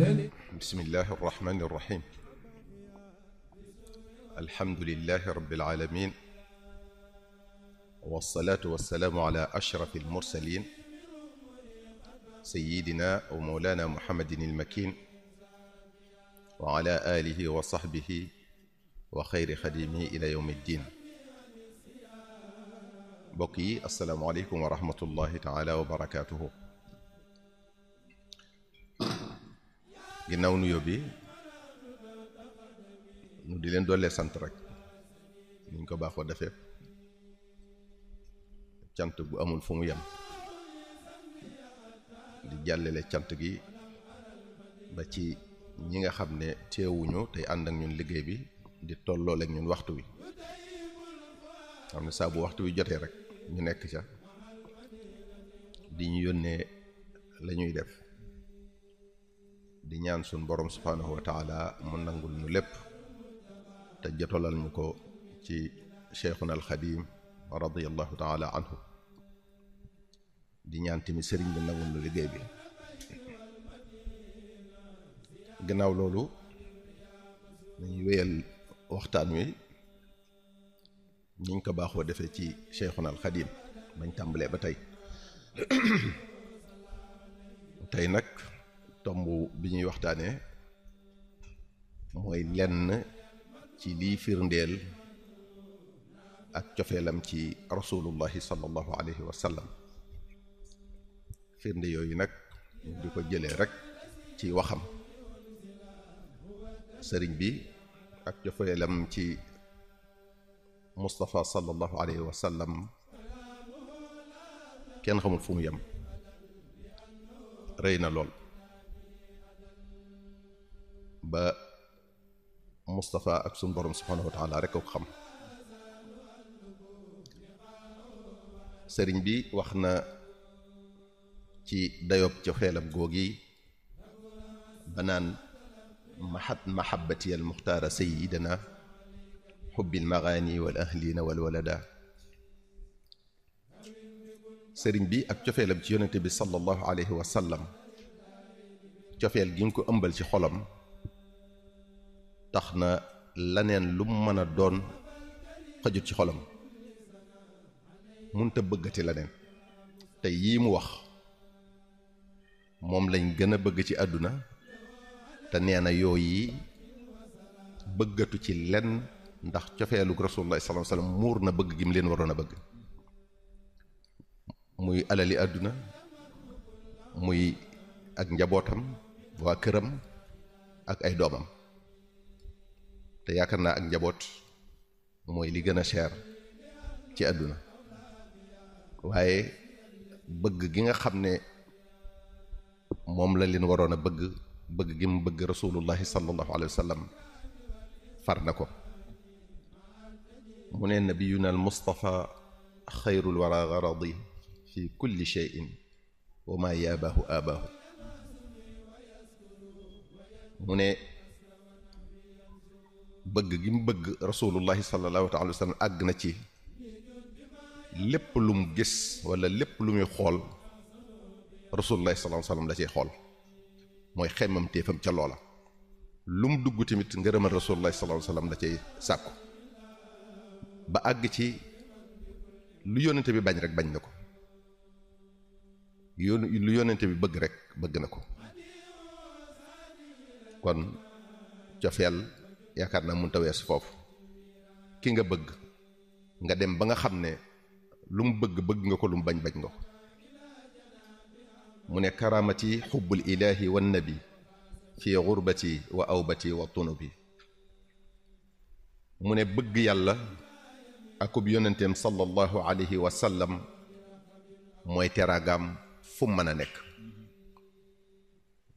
bismillahi irrahmani irrahim alhamdulilahi rabbil alamin wasalaatu wasalaamu ala ashraf almursalin sayidina wa mawlana muhammadin almakin wa ala alihi wa sahbihi wa xayri xadimihi ila yawmi ddin. mbokk yi asalaamualeykum wa rahmatullahi taala wa barakaatuhu. ginnaaw nuyoo bi nu di leen dollee sant rek niñ ko baaxoo defee cant bu amul fu mu yem di jàllale cant gi ba ci ñi nga xam ne teewuñu tey ànd ak ñun liggéey bi di tolloole ak ñun waxtu wi xam ne saa bu waxtu wi jotee rek ñu nekk ca di ñu yónnee la ñuy def di ñaan suñ borom subhaanahu wa taala mu nangul ñu lépp te jotolal ñu ko ci cheikhuna alxadim radiyallahu taala anhu di ñaan tamit sëriñ bi nangul ñu liggéey bi. gannaaw loolu dañuy wéyal waxtaan wi niñ ko baaxoo defee ci cheikhuna alxadim bañ tàmbalee ba tey tey nag tomb bi ñuy waxtaanee mooy lenn ci liy firndeel ak cofeelam ci rasulullahi sallallahu alayhi wa sallam. firnde yooyu nag di ko jëlee rek ci waxam sëriñ bi ak cofeelam ci Mustafa sallallahu alayhi wa sallam kenn xamul fu mu yem, rëy na lool ba Mustafa ak suñu borom subhanahu wa taala rek ko xam. sëriñ bi wax na ci dayob cofeelam googi ba naan mahabbati al muxtaara sayidana xubbil magaani wal ahlina wal walada. sëriñ bi ak cofeelam ci yonente bi sallallahu alayhi wa sallam cofeel gi nga ko ëmbal ci xolam tax na laneen lu mu mën a doon xajut ci xolam, munta bëggati laneen. te yii mu wax moom lañ gën a bëgg ci àdduna te nee na yooyi bëggatu ci lenn ndax cofeelu rasulullah sallallahu alayhi wasallam muur na bëgg gi mu leen waroon a bëgg, muy alali àdduna, muy ak njabootam, waa këram ak ay doomam. te yaakaar naa ak njaboot mooy li gën a cher ci àdduna, waaye bëgg gi nga xam ne moom la leen waroon a bëgg gi mu bëgg rasulullahi sallallahu alayhi wa sallam far na ko. mu ne nabiyuna al mustafa xayrul wara garadi fi kulli shay'in wa ma yaabahu aabaahu. mu ne bëgg gi mu bëgg rasulullahi sallallahu alayhi wa sallam àgg na ci lépp lu mu gis wala lépp lu muy xool rasulullahi sallallahu alayhi wa sallam la cay xool, mooy xemmam téefam ca loola. lu mu dugg tamit ngërëmal rasulullahi sallallahu alayhi wa sallam la cay sàkku, ba àgg ci lu yónnente bi bañ rek bañ na ko, lu yónnente bi bëgg rek bëgg na ko. kon cofeel yaakaar naa mënta weesu foofu. ki nga bëgg nga dem ba nga xam ne lu mu bëgg nga ko, lu mu bañ nga ko. mu ne karamati xubbul ilahi wan nabi fi gurbati wa awbati wa tunubi. mu ne bëgg yàlla akub yonenteem sallallahu alayhi wa sallam mooy teraagaam fu mu mën a nekk,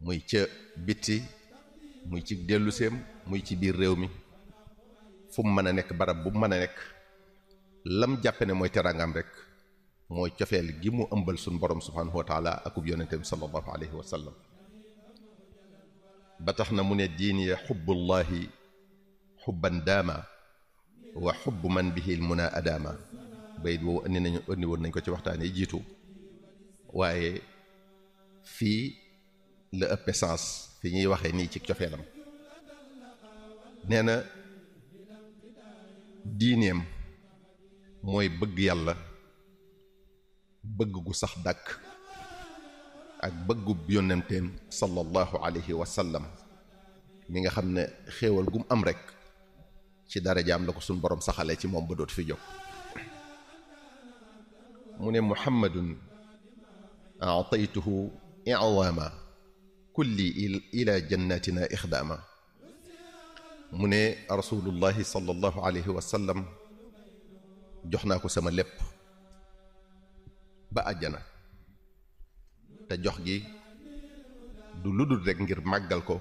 muy ca bitti, muy ci delluseem, muy ci biir réew mi, fu mu mën a nekk, barab bu mu mën a nekk, lam jàppe ne mooy teraangam rek mooy cofeel gi mu ëmbal suñ borom subhanahu wa taala akub yonenteem sallallahu alayhi wa sallam. ba tax na mu ne diini xubbullahi xubban daama wa xubbu man bihi lmuna adaama. bayit boobu andi woon nañ ko ci waxtaan yi jiitu, waaye fii la ëpp sens fi ñuy waxee nii ci cofeelam nee na diineem mooy bëgg yàlla bëgg gu sax dàkk ak bëggub yónnenteem sallallahu alayhi wa sallam mi nga xam ne xéewal gum am rek ci darajaam la ko suñ borom saxalee ci moom ba doot fi jóg mu ne muhammadun aataytuhu i'waama kulli ila jannatina ixdaama mu ne rasulullahi sallallahu alayhi wa sallam jox naa ko sama lépp ba àjjana te jox gi du ludul rekk ngir màggal ko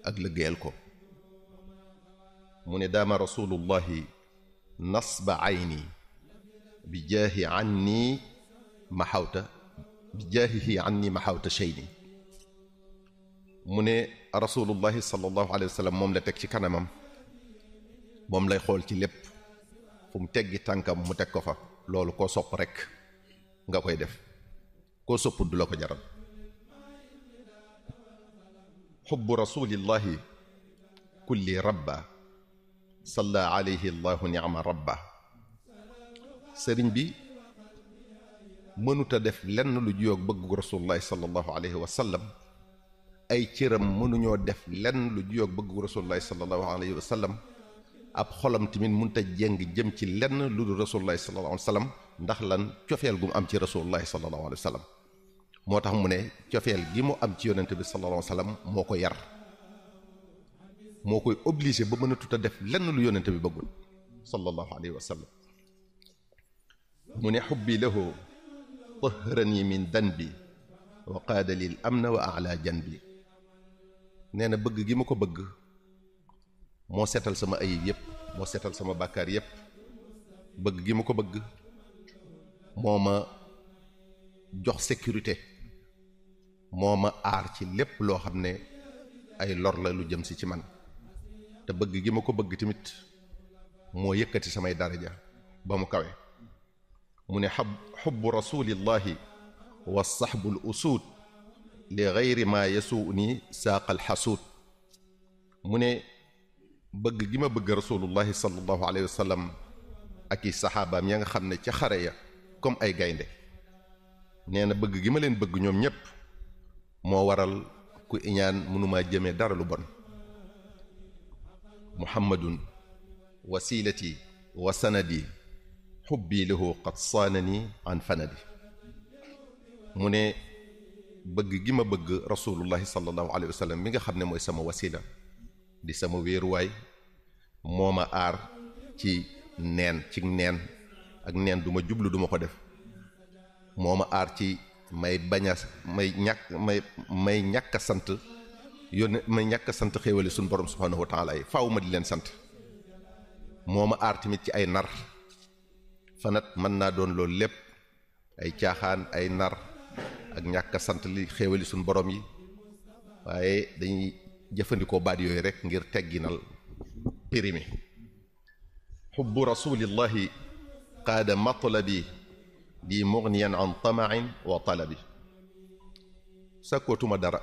ak liggéeyal ko mu ne daama rasulullahi nasba ayni bi jaahi anni maxawta bi jaahihi anni maxawta shayni mu ne rasulullahi sallallahu alayhi wa sallam moom la teg ci kanamam moom lay xool ci lépp fu mu teggi tànkam mu teg ko fa loolu koo sopp rekk nga koy def koo sopput du la ko jaral xubbu rasulillahi kulli rabba salla alayhi allahu ni'ma rabba sëriñ bi mënuta def lenn lu juyoog bëggu rasulullahi sallallahu alayhi wa sallam ay cëram mënuñoo def lenn lu juyoog bëggu rasulullahi sallallahu alayhi wa sallam ab xolam tamit mënta jéng jëm ci lenn lu dul rasulullahi sallallahu alayhi wa sallam ndax lan cofeel gu mu am ci rasulullahi sallallahu alayhi wa sallam moo tax mu ne cofeel gi mu am ci yonente bi sallallahu alayhi wa sallam moo ko yar moo koy obligé ba mën a tuta def lenn lu yonente bi bëggul sallallahu alayhi wa sallam mu ne xubbi lahu tahrani min danbi wa qaada lil amna wa ala janbi nee na bëgg gi ma ko bëgg moo seetal sama ayib yépp moo seetal sama bàkkaar yépp bëgg gi ma ko bëgg moo ma jox sécurité moo ma aar ci lépp loo xam ne ay lor la lu jëm si ci man te bëgg gi ma ko bëgg tamit moo yëkkati samay daraja ba mu kawe mu ne xubbu rasulillahi wa saxbul usuud li gayri ma yasuu ni saaqal xasuud mu ne bëgg gi ma bëgg rasulullahi sallallahu alayhi wa sallam ak i saxaabaam ya nga xam ne ca xare ya comme ay gaynde nee na bëgg gi ma leen bëgg ñoom ñépp moo waral ku iñaan mënumaa jëmee dara lu bon muhammadun wasilati wa sanadi xubbi lahu qad saanani an fanadi mu ne bëgg gi ma bëgg rasulullahi sallallahu alayhi wa sallam mi nga xam ne mooy sama wasila di sama wéeruwaay moo ma aar ci neen ak neen du ma jublu du ma ko def moo ma aar ci may bañ a may ñàkk a sant may ñàkk a sant xéewali suñu borom subhanahu wa taala yi faaw ma di leen sant moo ma aar tamit ci ay nar fanat mën naa doon loolu lépp ay caaxaan ay nar ak ñàkk a sant li xéewali suñu borom yi waaye dañuy jëfandikoo baat yooyu rek ngir tegginal pirimi xubbu rasulillahi qaada matlabi di mugniyan an tamain wa talabi sakkootuma dara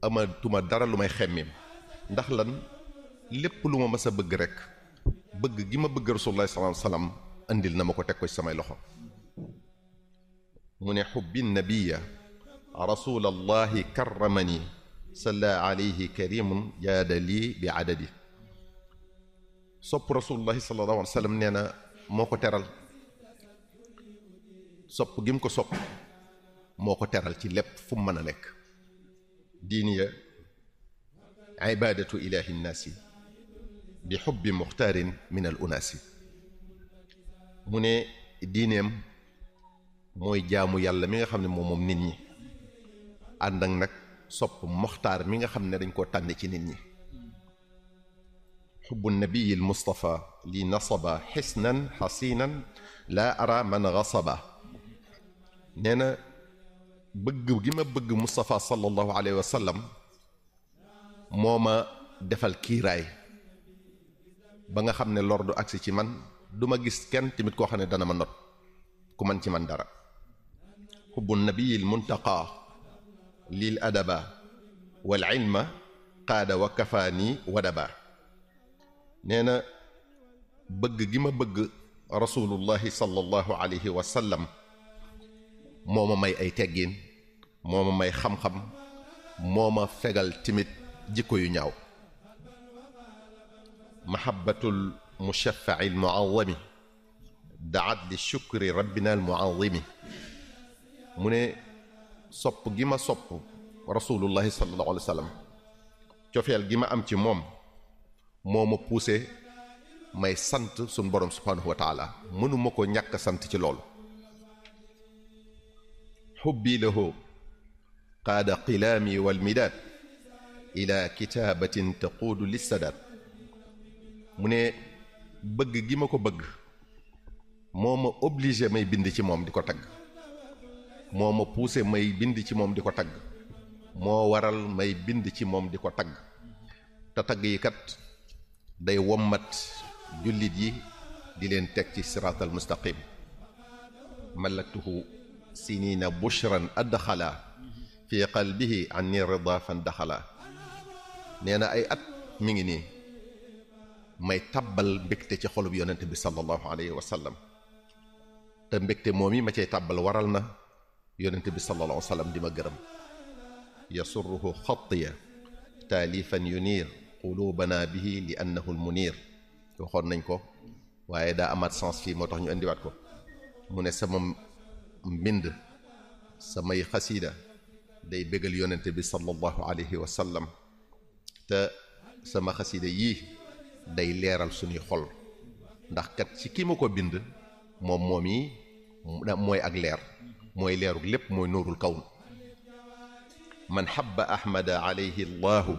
amatuma dara lu may xemmim ndax lan lépp lu ma mës a bëgg rek bëgg gi ma bëgg rasulullah sallallahu alayhi wasallam andil na ma ko teg ko ci samay loxo mu ne xubbi nabiya rasulallahi karramani salla alayhi karimun jaada lii bi adadi sopp rasulullahi sallallahu alayhi wasallam nee na moo ko teral sopp gi mu ko sopp moo ko teral ci lépp fu mu mën a nekk diiniya ibadatu ilahi nnaasi bi xubbi muxtaarin min al unaasi mu ne diineem mooy jaamu yàlla mi nga xam ne moom nit ñi ànd ak nag sopp moxtaar mi nga xam ne dañ koo tànn ci nit ñi xubbu nabiyi al mustafa li nasaba xisnan xasinan laa ara man gasaba nee na bëgg gi ma bëgg Mustafa sallallahu alayhi wa sallam moo ma defal kiiraay ba nga xam ne lor du agsi ci man du ma gis kenn tamit koo xam ne dana ma not ku man ci man dara xubbu nabiyil muntaqa lil adaba wal ilma qaada wa kafaani wadaba nee na bëgg gi ma bëgg rasulullahi sallallahu alayhi wa sallam moo ma may ay teggin moo ma may xam-xam moo ma fegal timit jikko yu ñaaw mahabbatul mushaffa'i al mu'azzami daat li shukri rabbina al mu'azzimi mu ne sopp gi ma sopp rasulullahi sallallahu alayhi wa sallam cofeel gi ma am ci moom moo ma poussé may sant suñ borom subhanahu wa taala mënuma ko ñàkk sant ci loolu xubbi lahu qaada qilaami wal midaad ila kitaabatin taquudu lissadaat mu ne bëgg gi ma ko bëgg moo ma obligé may bind ci moom di ko tagg moo ma poussé may bind ci moom di ko tagg moo waral may bind ci moom di ko tagg te tagg yi kat day wommat jullit yi di leen teg ci siraatal mustaqim malaktuhu sinina bushran adxala fi qalbihi anni rida fan daxala nee na ay at mi ngi nii may tàbbal mbégte ci xolub yonent bi sallallahu alayhi wa sallam te mbégte moom yi ma cay tàbbal waral na yonent bi sallallahu alayhi wa sallam di ma gërëm yasurruhu xattiya taalifan yuniir qulubana bihi li annahu almuniir waxoon nañ ko waaye daa amaat sens fii moo tax ñu indiwaat ko mu ne sama mbind samay xasiida day bégal yonent bi sallallahu alayhi wa sallam te sama xasiida yii day leeral suñuy xol ndax kat ci ki ma ko bind moom yi mooy ak leer mooy leerug lépp mooy nuurul kawn man habba ahmada alayhi allahu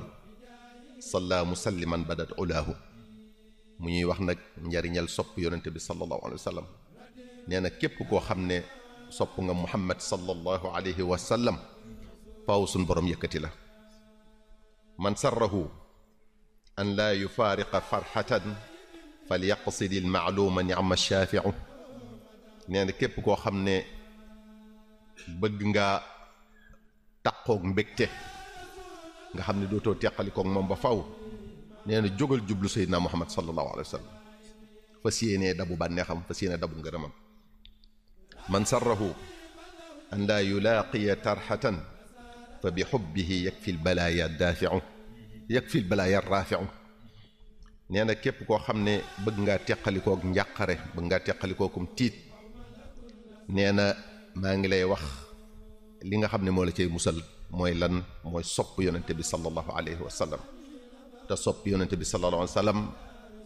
salla musalliman badat ulaahu mu ñuy wax nag njariñal sopp yonente bi sallallahu alayhi wa sallam nee na képp koo xam ne sopp nga muhammad sallallahu alayhi wa sallam faaw suñ borom yëkkati la man sarrahu an laa yufaariqa farxatan falyaqsidi almaaluuma nicma shaafiu nee na képp koo xam ne bëgg nga taqoog mbégte nga xam ne dootoo teqalikoog moom ba faw nee na jógal jublu seydina muhammad sallallahu alayhi wa sallam fas yéenee dabu bànneexam fas yéene dabu ngërëmam man sarrahu an laa yulaaqiya tarxatan fa bi xubbihi yakfi lbalaaya daafiu yakfi lbalaaya raafiu nee na képp koo xam ne bëgg ngaa teqalikoog njàqare bëgg ngaa teqalikookum tiit nee na maa ngi lay wax li nga xam ne moo la cay musal mooy lan mooy sopp yonente bi sallallahu alayhi wa sallam te sopp yonente bi sallallahu alayhi wa sallam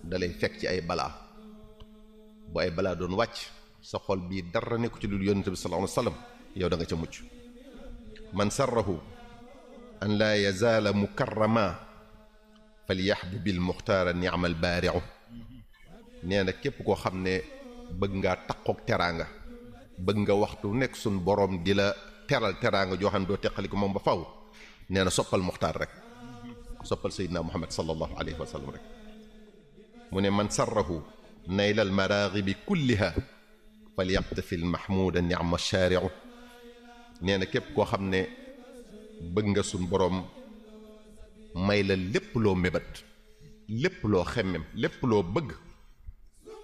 da lay fekk ci ay balaa bu ay balaa doon wàcc sa xol bii dara nekku ci lu yonente bi sallallahu alayhi wa sallam yow da nga ca mucc man sarrahu an laa yazaala mukarrama falyaxbu bil muxtaara ni'mal baari'u nee na képp koo xam ne bëgg ngaa taqoog teraanga bëgg nga waxtu nekk suñ boroom di la teral teraanga joo xam ne doo teqali ko moom ba faw nee na soppal muxtaar rek soppal seydina muhammad sallallahu alayhi wa sallam rek mu ne man sarrahu nayla al maraagibi kulliha falyaqtafi al mahmuuda ni'ma shaari'u nee na képp koo xam ne bëgg nga suñ boroom may la lépp loo mébat lépp loo xemmem lépp loo bëgg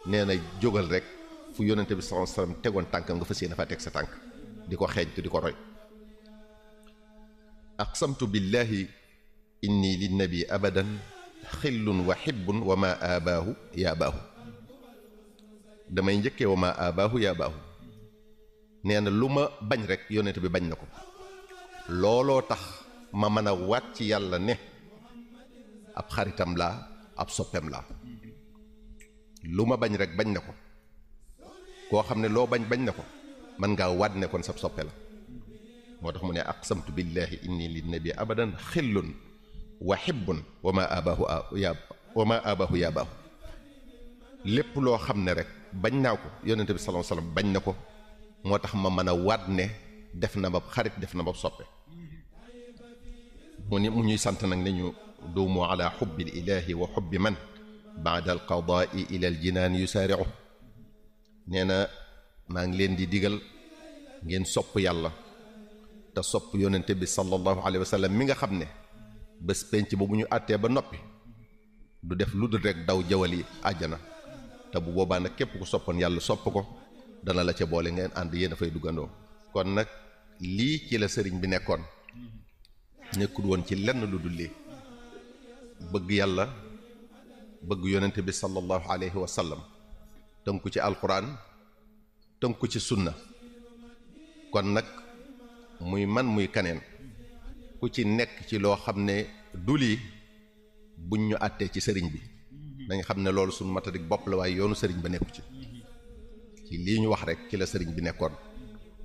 nee na jógal rek fu yonente bi sallallahu alayhi wasallam tegoon tànkam nga fas yéene fa teg sa tànk di ko xeeñtu di ko roy aqsamtu billahi inni linnabi abadan xillun wa hibbun wa ma abaahu yaa baahu damay njëkkee wa ma abaahu yaa baahu nee na lu ma bañ rek yonente bi bañ na ko looloo tax ma mën a waat ci yàlla ne ab xaritam laa ab soppeem laa lu ma bañ rek bañ na ko koo xam ne loo bañ na ko man ngaa waat ne kon sab soppe la moo tax mu ne aqsamtu billahi inni linnabi abadan xillun wa hibbun wa ma abaahu yaa baahu lépp loo xam ne rek bañ naa ko yonente bi sallallahu alayhi wasallam bañ na ko moo tax ma mën a waat ne def na ma xarit def na ma soppe mu ñuy sant nag ne ñu duumu ala xubbil ilahi wa xubbi man baada al qadaai ila al jinaan yusaariu nee na maa ngi leen di digal ngeen sopp yàlla te sopp yonente bi sallallahu alayhi wa sallam mi nga xam ne bés penc ba bu ñu àttee ba noppi du def lu dul rek daw jawali àjjana te bu boobaa nag képp ku soppoon yàlla sopp ko dana la ca boole ngeen ànd yéen a fay duggandoo. kon nag lii ci la sëriñ bi nekkoon nekkul woon ci lenn lu dul lii bëgg yàlla bëgg yonent bi sallallahu alayhi wa sallam tënku ci alquran tënku ci sunna. kon nag muy man muy kaneen ku ci nekk ci loo xam ne du lii buñ ñu àttee ci sëriñ bi dañ xam ne loolu suñu matadik bopp la waaye yoonu sëriñ ba nekku ci lii ñu wax rek ci la sëriñ bi nekkoon.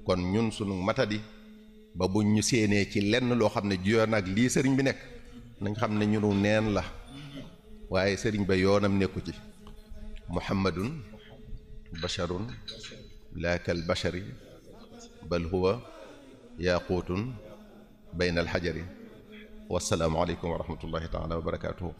kon ñun suñu matadi ba buñ ñu séenee ci lenn loo xam ne juyoon ak lii sëriñ bi nekk nañ xam ne ñunu neen la waaye sëriñ ba yoonam nekku ci. muhammadun basharun laa kal bashari bal huwa yaquutun bayna alxajari. wassalaamu aleykum wa rahmatullahi taala wa barakaatuhu.